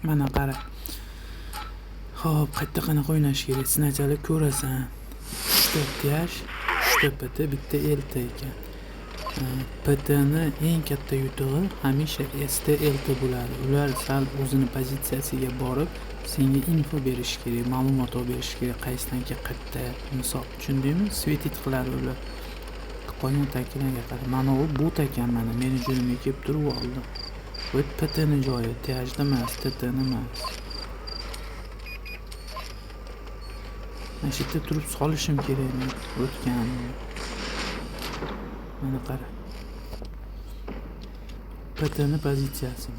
Mana qara. Xo'p, qayerda qanaqa o'ynash kerak? Sinachalik ko'rasan. 3 ta yash, 3 ta PT, bitta LT ekan. PTni eng katta yutug'i hamisha ST LT bo'ladi. Ular sal o'zini pozitsiyasiga borib, senga info berish kerak, ma'lumot berish kerak, qaysi tanka qayerda. Misol, tushundingmi? Svetit qiladi ular. Qo'ygan tankilarga qara. Mana u bot ekan, mana meni joyimga kelib turib oldi. Bu PTni joyi, TH'da emas, TTni emas. Mana shu yerda turib solishim kerakmi? O'tgan. Mana qara. PTni pozitsiyasi.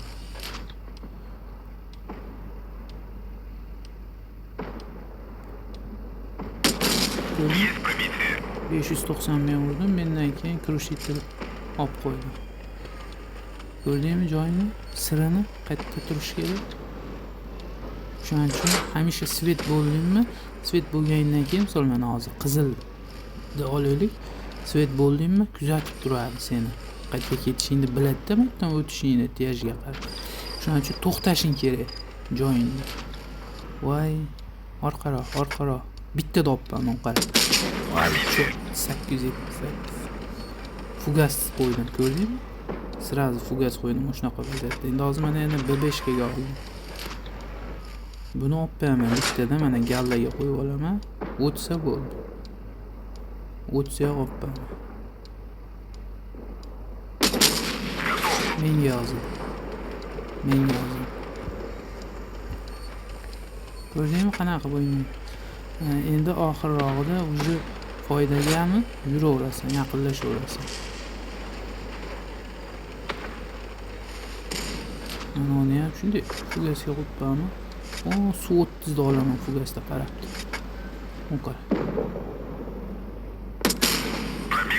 Есть пробитие. 590 men urdim, mendan keyin krushitel olib qo'ydi. Ko'rdingmi joyini? Sirini qayerda turish kerak? Shuning uchun hamisha svet bo'ldingmi? Svet bo'lgandan keyin misol mana hozir qizilni olaylik. Svet bo'ldingmi? Kuzatib turadi seni. Qayerga ketishingni biladi-da, bundan o'tishingni TH'ga qarab. Shuning uchun to'xtashing kerak joyingda. Voy, orqaroq. Bitta doppaman qara. Voy, 878. Fugas qo'ydim, ko'rdingmi? Sirazi fugas qo'ydim shunaqa vaziyatda. Endi hozir mana yana B5 ga oldim. Buni olib beraman bittada, mana gallaga qo'yib olaman. O'tsa bo'ldi. O'tsa olib beraman. Menga yozing. Ko'rdingmi qanaqa bo'yni? Endi oxirrog'ida o'zi foydagami yuraverasan, yaqinlashaverasan. Mana uni ham shunday fugasga qo'yib beraman. Suv 30 da olaman fugasda qarab. Bu qara.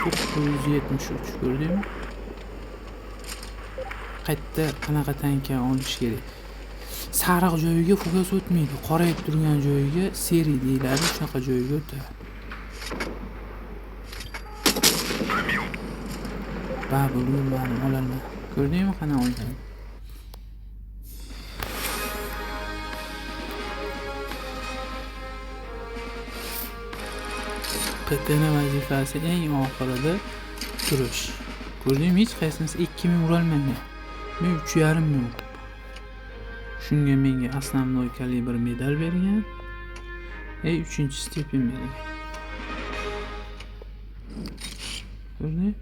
973 ko'rdingmi? Qayerda qanaqa tanka olish kerak? Sariq joyiga fugas o'tmaydi. Qorayib turgan joyiga seri deyiladi, shunaqa joyiga o'tadi. Babullarni olaman. Ko'rdingmi qanaqa o'ynadi? PTni vazifasi eng oxirida turish. Ko'rdingmi, hech qaysinisi 2000 urolmagan. Men 3,5 ming. Shunga menga основной kalibr medal bergan. 3-stipen bergan. Ko'rdingmi?